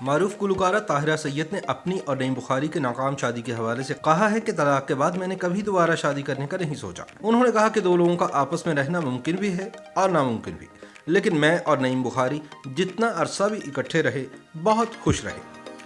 معروف گلوکارہ طاہرہ سید نے اپنی اور نعیم بخاری کے ناکام شادی کے حوالے سے کہا ہے کہ طلاق کے بعد میں نے کبھی دوبارہ شادی کرنے کا نہیں سوچا۔ انہوں نے کہا کہ دو لوگوں کا آپس میں رہنا ممکن بھی ہے اور ناممکن بھی، لیکن میں اور نعیم بخاری جتنا عرصہ بھی اکٹھے رہے بہت خوش رہے،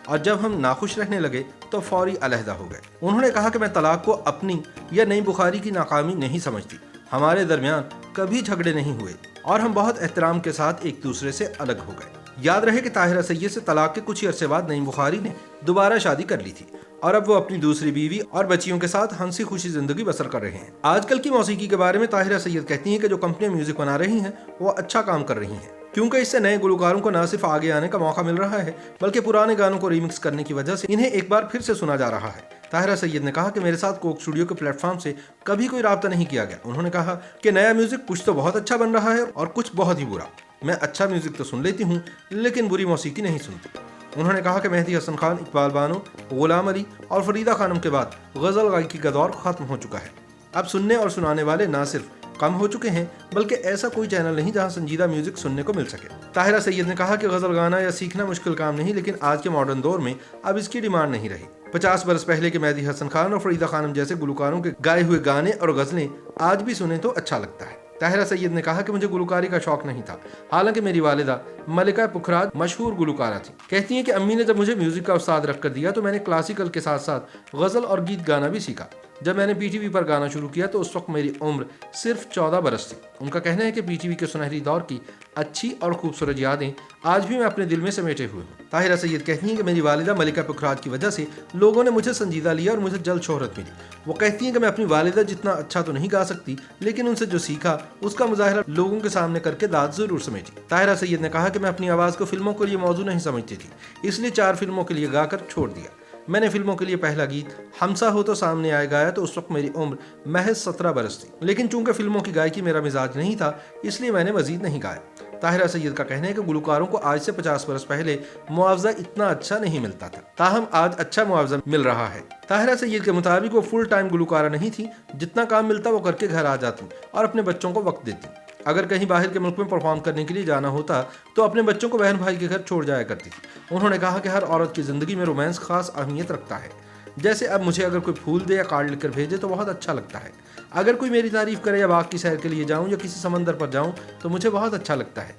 اور جب ہم ناخوش رہنے لگے تو فوری علیحدہ ہو گئے۔ انہوں نے کہا کہ میں طلاق کو اپنی یا نعیم بخاری کی ناکامی نہیں سمجھتی، ہمارے درمیان کبھی جھگڑے نہیں ہوئے اور ہم بہت احترام کے ساتھ ایک دوسرے سے الگ ہو گئے۔ یاد رہے کہ طاہرہ سید سے طلاق کے کچھ ہی عرصے بعد نعیم بخاری نے دوبارہ شادی کر لی تھی اور اب وہ اپنی دوسری بیوی اور بچیوں کے ساتھ ہنسی خوشی زندگی بسر کر رہے ہیں۔ آج کل کی موسیقی کے بارے میں طاہرہ سید کہتی ہیں کہ جو کمپنیاں میوزک بنا رہی ہیں وہ اچھا کام کر رہی ہیں، کیونکہ اس سے نئے گلوکاروں کو نہ صرف آگے آنے کا موقع مل رہا ہے بلکہ پرانے گانوں کو ریمکس کرنے کی وجہ سے انہیں ایک بار پھر سے سنا جا رہا ہے۔ طاہرہ سید نے کہا کہ میرے ساتھ کوک اسٹوڈیو کے پلیٹ فارم سے کبھی کوئی رابطہ نہیں کیا گیا۔ انہوں نے کہا کہ نیا میوزک کچھ تو بہت اچھا بن رہا ہے اور کچھ بہت ہی برا۔ میں اچھا میوزک تو سن لیتی ہوں لیکن بری موسیقی نہیں سنتی۔ انہوں نے کہا کہ مہدی حسن خان، اقبال بانو، غلام علی اور فریدہ خانم کے بعد غزل گائیکی کا دور ختم ہو چکا ہے۔ اب سننے اور سنانے والے نہ صرف کم ہو چکے ہیں بلکہ ایسا کوئی چینل نہیں جہاں سنجیدہ میوزک سننے کو مل سکے۔ طاہرہ سید نے کہا کہ غزل گانا یا سیکھنا مشکل کام نہیں، لیکن آج کے ماڈرن دور میں اب اس کی ڈیمانڈ نہیں رہی۔ 50 برس پہلے کے مہدی حسن خان اور فریدہ خانم جیسے گلوکاروں کے گائے ہوئے گانے اور غزلیں آج بھی سنیں تو اچھا لگتا ہے۔ طاہرہ سید نے کہا کہ مجھے گلوکاری کا شوق نہیں تھا، حالانکہ میری والدہ ملکہ پکھراج مشہور گلوکارہ تھی۔ کہتی ہیں کہ امی نے جب مجھے میوزک کا استاد رکھ کر دیا تو میں نے کلاسیکل کے ساتھ ساتھ غزل اور گیت گانا بھی سیکھا۔ جب میں نے پی ٹی وی پر گانا شروع کیا تو اس وقت میری عمر صرف 14 برس تھی۔ ان کا کہنا ہے کہ پی ٹی وی کے سنہری دور کی اچھی اور خوبصورت یادیں آج بھی میں اپنے دل میں سمیٹے ہوئے ہوں۔ طاہرہ سید کہتی ہیں کہ میری والدہ ملکہ پکھراج کی وجہ سے لوگوں نے مجھے سنجیدہ لیا اور مجھے جلد شہرت ملی۔ وہ کہتی ہیں کہ میں اپنی والدہ جتنا اچھا تو نہیں گا سکتی، لیکن ان سے جو سیکھا اس کا مظاہرہ لوگوں کے سامنے کر کے داد ضرور سمیٹی۔ طاہرہ سید نے کہا کہ میں اپنی آواز کو فلموں کے لیے موزوں نہیں سمجھتی تھی، اس لیے 4 فلموں کے لیے گا کر چھوڑ دیا۔ میں نے فلموں کے لیے پہلا گیت ہمسا ہو تو سامنے آئے گایا تو اس وقت میری عمر محض 17 برس تھی، لیکن چونکہ فلموں کی گائیکی میرا مزاج نہیں تھا اس لیے میں نے مزید نہیں گایا۔ طاہرہ سید کا کہنا ہے کہ گلوکاروں کو آج سے 50 برس پہلے معاوضہ اتنا اچھا نہیں ملتا تھا، تاہم آج اچھا معاوضہ مل رہا ہے۔ طاہرہ سید کے مطابق وہ فل ٹائم گلوکارہ نہیں تھی، جتنا کام ملتا وہ کر کے گھر آ جاتی اور اپنے بچوں کو وقت دیتی۔ اگر کہیں باہر کے ملک میں پرفارم کرنے کے لیے جانا ہوتا تو اپنے بچوں کو بہن بھائی کے گھر چھوڑ جایا کرتی تھی۔ انہوں نے کہا کہ ہر عورت کی زندگی میں رومانس خاص اہمیت رکھتا ہے، جیسے اب مجھے اگر کوئی پھول دے یا کارڈ لکھ کر بھیجے تو بہت اچھا لگتا ہے، اگر کوئی میری تعریف کرے یا باغ کی سیر کے لیے جاؤں یا کسی سمندر پر جاؤں تو مجھے بہت اچھا لگتا ہے۔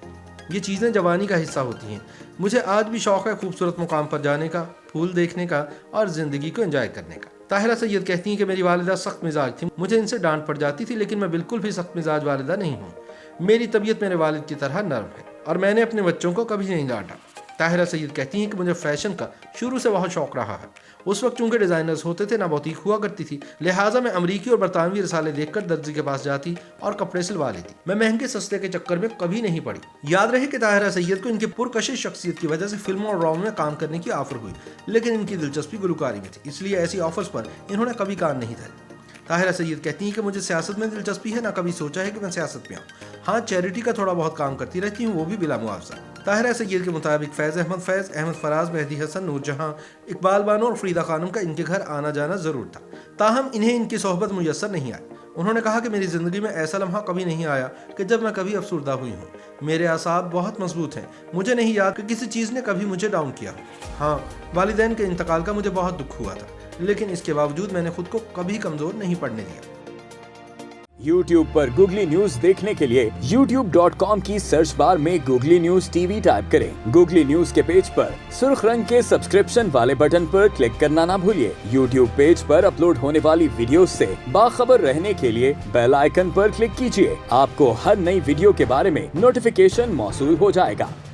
یہ چیزیں جوانی کا حصہ ہوتی ہیں۔ مجھے آج بھی شوق ہے خوبصورت مقام پر جانے کا، پھول دیکھنے کا اور زندگی کو انجوائے کرنے کا۔ طاہرہ سید کہتی ہیں کہ میری والدہ سخت مزاج تھی، مجھے ان سے ڈانٹ پڑ جاتی تھی، لیکن میں بالکل بھی سخت مزاج والدہ نہیں ہوں۔ میری طبیعت میرے والد کی طرح نرم ہے اور میں نے اپنے بچوں کو کبھی نہیں ڈانٹا۔ طاہرہ سید کہتی ہیں کہ مجھے فیشن کا شروع سے بہت شوق رہا ہے۔ اس وقت چونکہ ڈیزائنرز ہوتے تھے نہ بوتیک ہوا کرتی تھی، لہٰذا میں امریکی اور برطانوی رسالے دیکھ کر درزی کے پاس جاتی اور کپڑے سلوا لیتی۔ میں مہنگے سستے کے چکر میں کبھی نہیں پڑی۔ یاد رہے کہ طاہرہ سید کو ان کی پرکشش شخصیت کی وجہ سے فلموں اور ڈراموں میں کام کرنے کی آفر ہوئی، لیکن ان کی دلچسپی گلوکاری میں تھی، اس لیے ایسی آفرز پر انہوں نے کبھی کان نہیں دھرے۔ طاہرہ سید کہتی ہیں کہ مجھے سیاست میں دلچسپی ہے، نہ کبھی سوچا ہے کہ میں سیاست میں آؤں۔ ہاں، چیریٹی کا تھوڑا بہت کام کرتی رہتی ہوں، وہ بھی بلا معاوضہ۔ طاہرہ سید کے مطابق فیض، احمد فراز، مہدی حسن، نور جہاں، اقبال بانو اور فریدہ خانم کا ان کے گھر آنا جانا ضرور تھا، تاہم انہیں ان کی صحبت میسر نہیں آئی۔ انہوں نے کہا کہ میری زندگی میں ایسا لمحہ کبھی نہیں آیا کہ جب میں کبھی افسردہ ہوئی ہوں۔ میرے اعصاب بہت مضبوط ہیں، مجھے نہیں یاد کہ کسی چیز نے کبھی مجھے ڈاؤن کیا ہو۔ ہاں، والدین کے انتقال کا مجھے بہت دکھ ہوا تھا، لیکن اس کے باوجود میں نے خود کو کبھی کمزور نہیں پڑنے دیا۔ YouTube پر گوگلی نیوز دیکھنے کے لیے youtube.com کی سرچ بار میں googly news T V type کریں۔ گوگلی نیوز کے پیج پر سرخ رنگ کے سبسکرپشن والے بٹن پر کلک کرنا نہ بھولیے۔ YouTube پیج پر اپلوڈ ہونے والی ویڈیوز سے باخبر رہنے کے لیے بیل آئیکن پر کلک کیجیے۔ آپ کو ہر نئی ویڈیو کے بارے میں نوٹیفیکیشن موصول ہو جائے گا۔